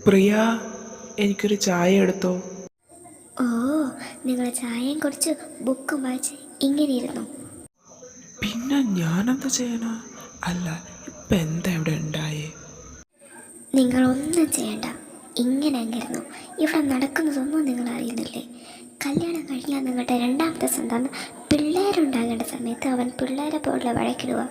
പ്രിയ, എനിക്കൊരു ചായ എടുത്തോ. ഓ, നിങ്ങൾ ചായയും കുടിച്ച് ബുക്കും വായിച്ച് ഇങ്ങനെ ഇരുന്നു. പിന്നെ ഞാനെന്താ ചെയ്യാനാ? അല്ല, ഇപ്പം എന്താ ഇവിടെ ഉണ്ടായേ? നിങ്ങളൊന്നും ചെയ്യണ്ട, ഇങ്ങനെ അങ്ങിരുന്നു. ഇവിടെ നടക്കുന്നതൊന്നും നിങ്ങൾ അറിയുന്നില്ലേ? കല്യാണം കഴിഞ്ഞാൽ നിങ്ങളുടെ രണ്ടാമത്തെ സന്താനം പിള്ളേരുണ്ടാകേണ്ട സമയത്ത് അവൻ പിള്ളേരെ പോലെ വഴക്കിടുക.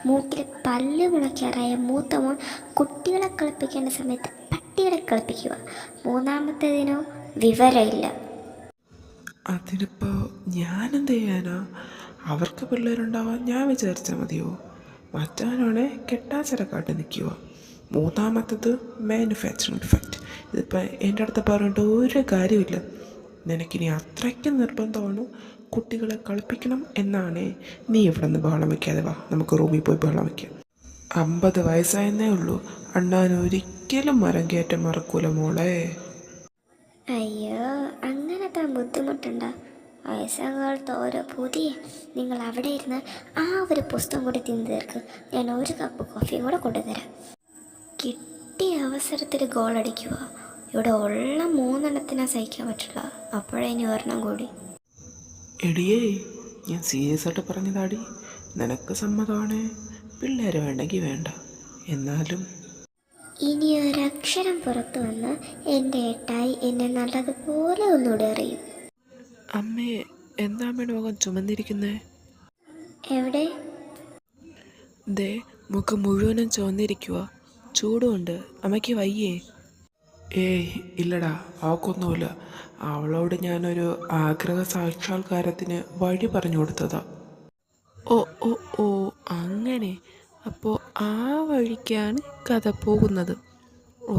മൂക്കിൽ പല്ല് മുളയ്ക്കാറായ മൂത്ത മോൻ കുട്ടികളെ കളിപ്പിക്കേണ്ട സമയത്ത് പട്ടികളെ കളിപ്പിക്കുക. മൂന്നാമത്തേതിനോ വിവരമില്ല. അതിനിപ്പോൾ ഞാനെന്ത് ചെയ്യാനാ? അവർക്ക് പിള്ളേരുണ്ടാവാൻ ഞാൻ വിചാരിച്ചാൽ മതിയോ? മറ്റവനാണെ കെട്ടാച്ചരക്കാട്ട് നിൽക്കുക. മൂന്നാമത്തത് മാനുഫാക്ചറിങ് ഡിഫക്റ്റ്. ഇതിപ്പോൾ എൻ്റെ അടുത്ത് പറഞ്ഞിട്ട് ഒരു കാര്യമില്ല. നിനക്കിനി അത്രയ്ക്ക് നിർബന്ധമാണ് കുട്ടികളെ കളിപ്പിക്കണം എന്നാണേ, നീ ഇവിടെ നിന്ന് ബഹളം വയ്ക്കാതെ വാ, നമുക്ക് റൂമിൽ പോയി ബഹളം വയ്ക്കാം. 50 വയസ്സായെന്നേ ഉള്ളൂ, അണ്ണാൻ ഒരിക്കലും മരം കയറ്റം മറക്കൂല മോളെ. അയ്യോ, അങ്ങനത്തെ ബുദ്ധിമുട്ടുണ്ടോ? വയസ്സാകാലത്ത് ഓരോ പുതിയ. നിങ്ങൾ അവിടെ ഇരുന്ന് ആ ഒരു പുസ്തകം കൂടി തിന്നു തീർക്ക്. ഞാൻ ഒരു കപ്പ് കോഫിയും കൂടെ കൊണ്ടുതരാം. കിട്ടിയ അവസരത്തിൽ ഗോളടിക്കുക. ഇവിടെ ഉള്ള 3 സഹിക്കാൻ പറ്റില്ല, അപ്പോഴേ ഇനി ഒരെണ്ണം കൂടി. എടിയേ, ഞാൻ സീരിയസ് ആയിട്ട് പറഞ്ഞതാടി. നിനക്ക് സമ്മതമാണ്, പിള്ളേർ വേണ്ടെങ്കിൽ വേണ്ട. എന്നാലും ഇനി ഒരക്ഷരം പുറത്തു വന്ന് എൻ്റെ ഏട്ടായി എന്നെ നല്ലതുപോലെ ഒന്നുകൂടെ അറിയും. അമ്മേ, എന്താ അമ്മയുടെ മുഖം ചുമന്നിരിക്കുന്നേ? എവിടെ? ദേ, മുഖം മുഴുവനും ചുവന്നിരിക്കുക. ചൂടുണ്ട്. അമ്മയ്ക്ക് വയ്യേ? ഏയ് ഇല്ലടാ, അവൾക്കൊന്നുമില്ല. അവളോട് ഞാനൊരു ആഗ്രഹ സാക്ഷാത്കാരത്തിന് വഴി പറഞ്ഞു കൊടുത്തതാ. ഓ ഓ ഓ, അങ്ങനെ. അപ്പോൾ ആ വഴിക്കാണ് കഥ പോകുന്നത്. ഓ,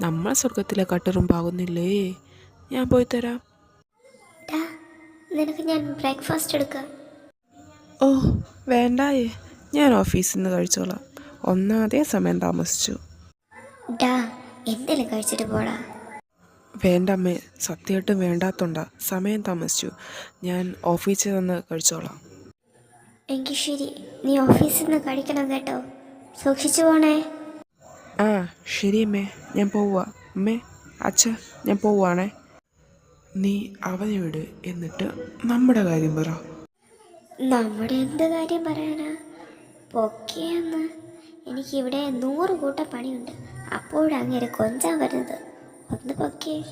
നമ്മൾ സ്വർഗത്തിലെ കട്ടറുമ്പാകുന്നില്ലേ? ഞാൻ പോയി തരാം. ടാ, നിനക്ക് ഞാൻ ബ്രേക്ക്ഫാസ്റ്റ് എടുക്കാം. ഓ വേണ്ടായേ, ഞാൻ ഓഫീസിൽ നിന്ന് കഴിച്ചോളാം. ഒന്നാമതേ സമയം താമസിച്ചു. ഡാ, എന്തെങ്കിലും കഴിച്ചിട്ട് പോടാ. വേണ്ടമ്മേ, സത്യമായിട്ടും വേണ്ടാത്തോണ്ടാ. സമയം താമസിച്ചു. ഞാൻ ഓഫീസിൽ നിന്ന് കഴിച്ചോളാം. എങ്കിൽ ശരി, നീ ഓഫീസിൽ നിന്ന് കഴിക്കണം കേട്ടോ. സൂക്ഷിച്ചു പോണേ. ആ ശരി അമ്മേ, ഞാൻ പോവുക. അമ്മേ, അച്ഛ, ഞാൻ പോവുകയാണേ. നീ അവനെ വിട്, എന്നിട്ട് നമ്മുടെ കാര്യം പറ. നമ്മുടെ എന്ത് കാര്യം പറയാനാ? പൊക്കിയെന്ന്. എനിക്കിവിടെ 100 കൂട്ടം പണിയുണ്ട്. അപ്പോഴങ്ങനെ കൊഞ്ചാൻ വരുന്നത്. ഒന്ന് പൊക്കിയേ.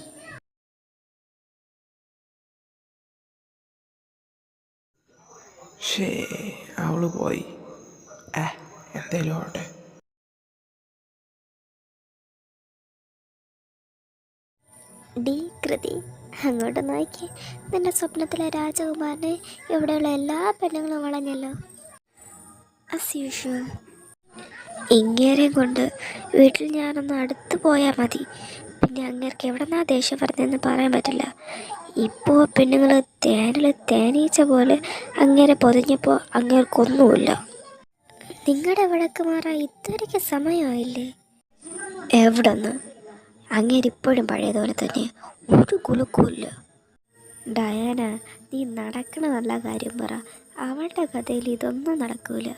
ഷേ, അവള് പോയി. എന്തേലും ആവട്ടെ. ഡി കൃതി, അങ്ങോട്ട് നോക്കി. നിന്റെ സ്വപ്നത്തിലെ രാജകുമാരനെ ഇവിടെയുള്ള എല്ലാ പെണ്ണുങ്ങളും വളഞ്ഞല്ലോ. As usual. ഇങ്ങേരെയും കൊണ്ട് വീട്ടിൽ ഞാനൊന്ന് അടുത്ത് പോയാൽ മതി. പിന്നെ അങ്ങേർക്ക് എവിടെന്നാ ദേഷ്യം പറഞ്ഞതെന്ന് പറയാൻ പറ്റില്ല. ഇപ്പോൾ പെണ്ണുങ്ങൾ തേനിൽ തേനീച്ച പോലെ അങ്ങേരെ പൊതിഞ്ഞപ്പോൾ അങ്ങേർക്കൊന്നുമില്ല. നിങ്ങളുടെ വഴക്ക് മാറാൻ ഇത്രയ്ക്ക് സമയമായില്ലേ? എവിടെന്ന്? അങ്ങേരിപ്പോഴും പഴയതുപോലെ തന്നെ, ഒരു കുലുക്കുമില്ല. ഡയാന, നീ നടക്കണ നല്ല കാര്യം പറ. അവളുടെ കഥയിൽ ഇതൊന്നും നടക്കൂല.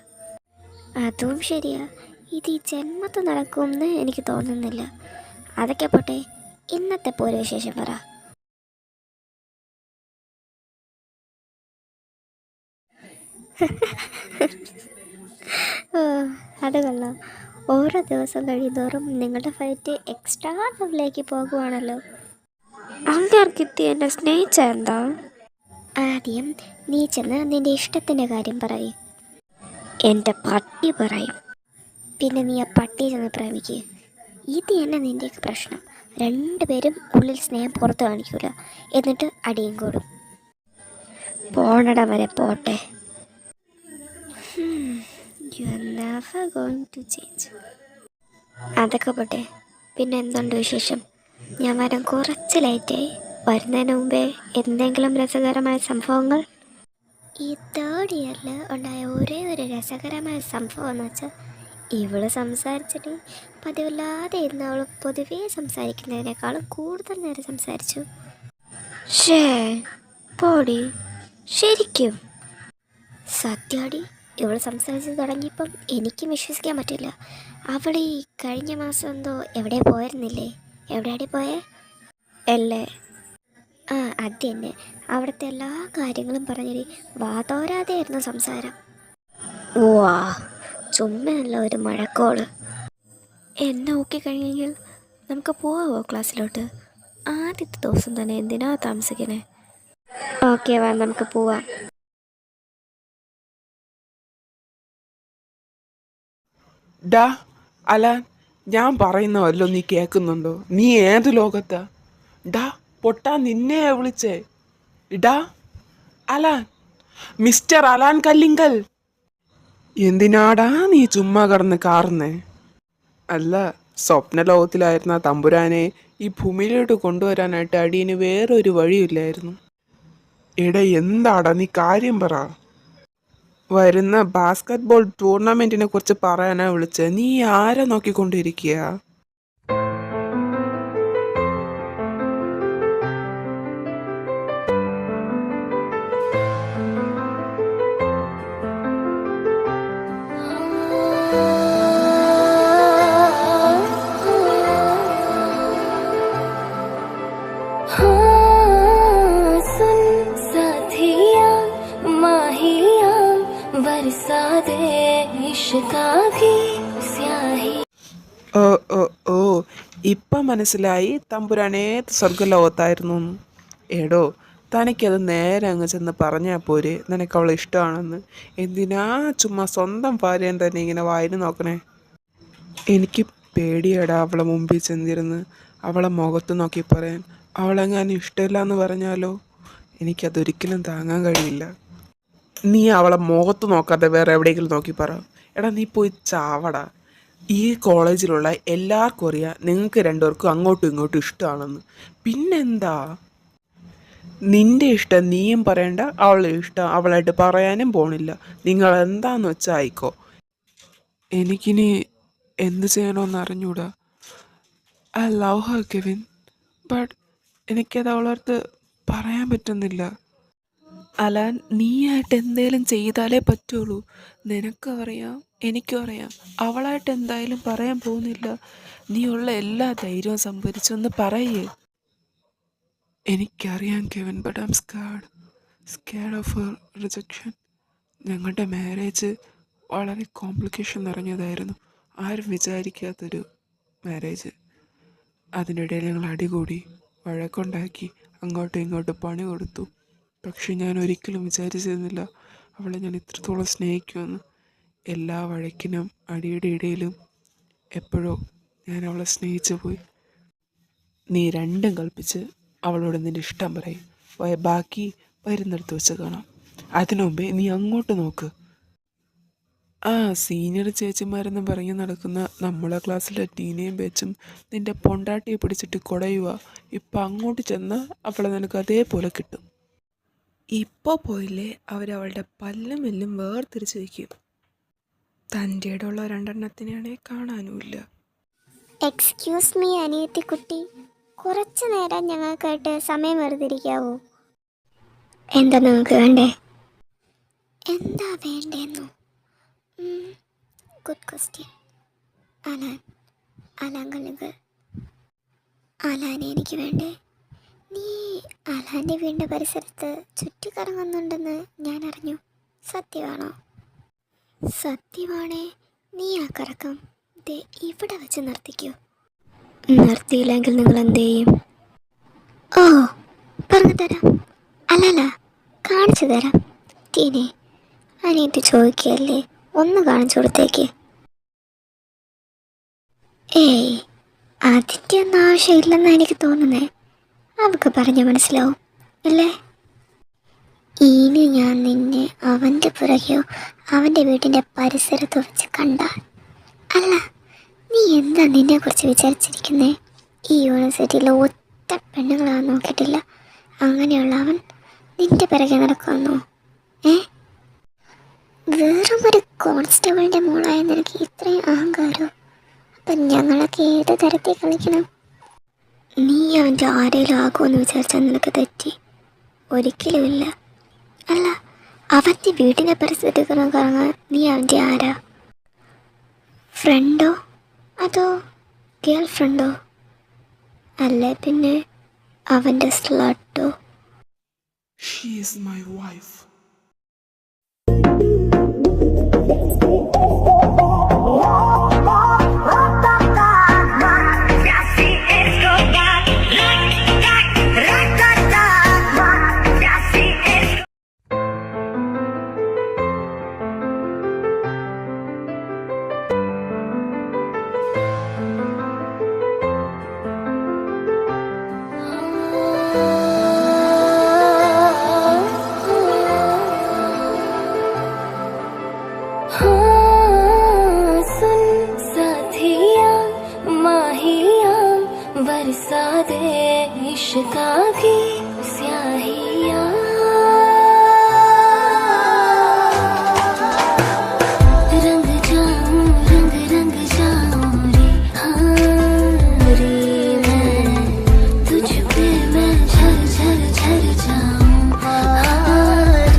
അതും ശരിയാ, ഇത് ഈ ജന്മത്ത് നടക്കുമെന്ന് എനിക്ക് തോന്നുന്നില്ല. അതൊക്കെ പോട്ടെ, ഇന്നത്തെ പോലെ വിശേഷം പറ. ഓ, അത് കൊള്ളാം. ഓരോ ദിവസം കഴിയുന്തോറും നിങ്ങളുടെ ഫൈറ്റ് എക്സ്ട്രാ ലെവലിലേക്ക് പോകുവാണല്ലോ. അങ്ങേർക്കിത്തി എന്നെ സ്നേഹിച്ച എന്താ? ആദ്യം നീ ചെന്ന് നിന്റെ ഇഷ്ടത്തിൻ്റെ കാര്യം പറയും. എൻ്റെ പട്ടി പറയും. പിന്നെ നീ ആ പട്ടിയെ ചെന്ന് പ്രേമിക്കുക. ഇത് തന്നെ നിൻ്റെയൊക്കെ പ്രശ്നം. രണ്ടുപേരും ഉള്ളിൽ സ്നേഹം പുറത്ത് കാണിക്കൂല, എന്നിട്ട് അടിയും കൂടും. പോണടം വരെ പോട്ടെ. You are never going to change. അതൊക്കെ പോട്ടെ, പിന്നെ എന്തുണ്ട് വിശേഷം? ഞാൻ വരാൻ കുറച്ച് ലേറ്റായി. വരുന്നതിന് മുമ്പേ എന്തെങ്കിലും രസകരമായ സംഭവങ്ങൾ? ഈ 3rd ഇയറിൽ ഉണ്ടായ ഒരേ ഒരു രസകരമായ സംഭവം എന്ന് വെച്ചാൽ, ഇവള് സംസാരിച്ചിട്ട് പതിവില്ലാതെ ഇരുന്ന് അവൾ പൊതുവേ സംസാരിക്കുന്നതിനേക്കാളും കൂടുതൽ നേരം സംസാരിച്ചു. ഷേ പോടി, ശരിക്കും സത്യാടി. ഇവൾ സംസാരിച്ച് തുടങ്ങിയപ്പം എനിക്കും വിശ്വസിക്കാൻ പറ്റില്ല. അവൾ ഈ കഴിഞ്ഞ മാസം എന്തോ എവിടെ പോയിരുന്നില്ലേ? എവിടെയാടി പോയേ? അല്ലേ? ആ അത് തന്നെ. അവിടുത്തെ എല്ലാ കാര്യങ്ങളും പറഞ്ഞിരി വാതോരാതെയായിരുന്നു സംസാരം. വാ, ചുമ്മയല്ല ഒരു മഴക്കോള്. എന്നെ നോക്കിക്കഴിഞ്ഞെങ്കിൽ നമുക്ക് പോവാമോ ക്ലാസ്സിലോട്ട്? ആദ്യത്തെ ദിവസം തന്നെ എന്തിനാ താമസിക്കണേ? ഓക്കെ വാ, നമുക്ക് പോവാം. ഡാ അലാൻ, ഞാൻ പറയുന്ന വല്ലോ നീ കേൾക്കുന്നുണ്ടോ? നീ ഏത് ലോകത്താ? ഡാ പൊട്ടാ, നിന്നെയാ വിളിച്ചേ. ഡാ അലാൻ, മിസ്റ്റർ അലാൻ കല്ലിങ്കൽ. എന്തിനാടാ നീ ചുമ്മാ കിടന്ന് കാറുന്നേ? അല്ല, സ്വപ്ന ലോകത്തിലായിരുന്ന തമ്പുരാനെ ഈ ഭൂമിയിലോട്ട് കൊണ്ടുവരാനായിട്ട് അടിയന് വേറൊരു വഴിയില്ലായിരുന്നു. എടാ എന്താടാ നീ കാര്യം പറ. വരുന്ന ബാസ്കറ്റ് ബോൾ ടൂർണമെന്റിനെ കുറിച്ച് പറയാനാ വിളിച്ചത്. നീ ആരെ നോക്കിക്കൊണ്ടിരിക്കുക? ഓ ഓ ഓ, ഇപ്പം മനസ്സിലായി തമ്പുരാൻ ഏത് സ്വർഗലോകത്തായിരുന്നു. എടോ, തനിക്കത് നേരെ അങ്ങ് ചെന്ന് പറഞ്ഞാൽ പോരെ നിനക്ക് അവളെ ഇഷ്ടമാണെന്ന്. എന്തിനാ ചുമ്മാ സ്വന്തം ഭാര്യയും തന്നെ ഇങ്ങനെ വായിന് നോക്കണേ? എനിക്ക് പേടിയാടാ അവളെ മുമ്പിൽ ചെന്നിരുന്ന് അവളെ മുഖത്ത് നോക്കി പറയാൻ. അവളെങ്ങാനും ഇഷ്ടമില്ല എന്ന് പറഞ്ഞാലോ? എനിക്കതൊരിക്കലും താങ്ങാൻ കഴിയില്ല. നീ അവളെ മുഖത്ത് നോക്കാതെ വേറെ എവിടെയെങ്കിലും നോക്കി പറ. എടാ നീ പോയി ചാവടാ. ഈ കോളേജിലുള്ള എല്ലാവർക്കും അറിയാം നിങ്ങൾക്ക് രണ്ടുപേർക്കും അങ്ങോട്ടും ഇങ്ങോട്ടും ഇഷ്ടമാണെന്ന്. പിന്നെന്താ? നിന്റെ ഇഷ്ടം നീയും പറയണ്ട, അവളെ ഇഷ്ടം അവളായിട്ട് പറയാനും പോണില്ല. നിങ്ങൾ എന്താന്ന് വെച്ചാൽ ആയിക്കോ. എനിക്കിനി എന്ത് ചെയ്യണമെന്ന് അറിഞ്ഞൂടാ. I love her Kevin, but എനിക്കത് അവളടുത്ത് പറയാൻ പറ്റുന്നില്ല. അലാൻ, നീയായിട്ട് എന്തേലും ചെയ്താലേ പറ്റുള്ളൂ. നിനക്കും അറിയാം എനിക്കും അറിയാം അവളായിട്ട് എന്തായാലും പറയാൻ പോകുന്നില്ല. നീ ഉള്ള എല്ലാ ധൈര്യവും സംഭരിച്ചൊന്ന് പറയേ. എനിക്കറിയാം Kevin, but I M squad of her rejection. ഞങ്ങളുടെ മാരേജ് വളരെ കോംപ്ലിക്കേഷൻ നിറഞ്ഞതായിരുന്നു. ആരും വിചാരിക്കാത്തൊരു മാരേജ്. അതിനിടയിൽ ഞങ്ങൾ അടികൂടി, വഴക്കുണ്ടാക്കി, അങ്ങോട്ടും ഇങ്ങോട്ടും പണി കൊടുത്തു. പക്ഷെ ഞാൻ ഒരിക്കലും വിചാരിച്ചിരുന്നില്ല അവളെ ഞാൻ ഇത്രത്തോളം സ്നേഹിക്കുമെന്ന്. എല്ലാ വഴക്കിനും അടിയുടെ ഇടയിലും എപ്പോഴോ ഞാൻ അവളെ സ്നേഹിച്ചു പോയി. നീ രണ്ടും കൽപ്പിച്ച് അവളോട് നിൻ്റെ ഇഷ്ടം പറയും. ബാക്കി വരുന്നിടത്ത് വെച്ച് കാണാം. അതിനു മുമ്പേ നീ അങ്ങോട്ട് നോക്ക്. ആ സീനിയർ ചേച്ചിമാരെന്ന് പറഞ്ഞ് നടക്കുന്ന നമ്മളെ ക്ലാസ്സിലെ ടീനയും വെച്ചും നിൻ്റെ പൊണ്ടാട്ടിയെ പിടിച്ചിട്ട് കുടയുക. ഇപ്പം അങ്ങോട്ട് ചെന്നാൽ അവളെ നിനക്ക് അതേപോലെ കിട്ടും. ഇപ്പോൾ പോയില്ലേ അവരവളുടെ പല്ലും എല്ലും വേർതിരിച്ച് വയ്ക്കും. തൻ്റെ ഇടമുള്ള രണ്ടെണ്ണത്തിനാണെ കാണാനുമില്ല. എക്സ്ക്യൂസ് മീ അനിയത്തിക്കുട്ടി, കുറച്ച് നേരം ഞങ്ങൾക്കായിട്ട് സമയം വെറുതിരിക്കാവോ? എന്താ നിങ്ങൾക്ക് വേണ്ടേ? എന്താ വേണ്ടേന്നോ? Good question. അലാൻ കല്ലുകൾ. അലാനെ എനിക്ക് വേണ്ടേ. നീ അലാൻ്റെ വീടിൻ്റെ പരിസരത്ത് ചുറ്റിക്കറങ്ങുന്നുണ്ടെന്ന് ഞാൻ അറിഞ്ഞു. സത്യമാണോ? സത്യമാണേ നീ ആ കറക്കം ദേ ഇവിടെ വെച്ച് നിർത്തിക്കോ. നിർത്തിയില്ലെങ്കിൽ നിങ്ങൾ എന്ത് ചെയ്യും? ഓ, പറഞ്ഞു തരാം. അല്ലല്ല, കാണിച്ചു തരാം. ടീനെ, അനിയത്തി ചോദിക്കുകയല്ലേ, ഒന്ന് കാണിച്ചു കൊടുത്തേക്ക്. ഏയ്, അതിൻ്റെ ഒന്നും ആവശ്യമില്ലെന്നാണ് എനിക്ക് തോന്നുന്നേ. അവൾക്ക് പറഞ്ഞ് മനസ്സിലാവും അല്ലേ? ഇനി ഞാൻ നിന്നെ അവൻ്റെ പുറകെയോ അവൻ്റെ വീട്ടിൻ്റെ പരിസരത്തോ വെച്ച് കണ്ടാൽ, അല്ല നീ എന്താ നിന്നെക്കുറിച്ച് വിചാരിച്ചിരിക്കുന്നേ? ഈ യൂണിവേഴ്സിറ്റിയിലെ ഒറ്റ പെണ്ണുങ്ങളാണ് നോക്കിയിട്ടില്ല. അങ്ങനെയുള്ള അവൻ നിന്റെ പിറകെ നടക്കുമെന്നോ? വെറും ഒരു കോൺസ്റ്റബിളിൻ്റെ മോളായ നിനക്ക് ഇത്രയും അഹങ്കാരോ? അപ്പം ഞങ്ങളൊക്കെ ഏത് തരത്തിൽ കളിക്കണം? നീ അവൻ്റെ ആരെങ്കിലും ആകുമെന്ന് വിചാരിച്ചാൽ നിനക്ക് തെറ്റി. ഒരിക്കലുമില്ല. അല്ല, അവൻ്റെ വീടിൻ്റെ പരിസരത്ത് കറങ്ങാൻ നീ അവൻ്റെ ആരാ? ഫ്രണ്ടോ അതോ ഗേൾ ഫ്രണ്ടോ? അല്ലേ പിന്നെ അവൻ്റെ സ്ലട്ടോ? She is my wife. बरसा दे इश्क़ की स्याही।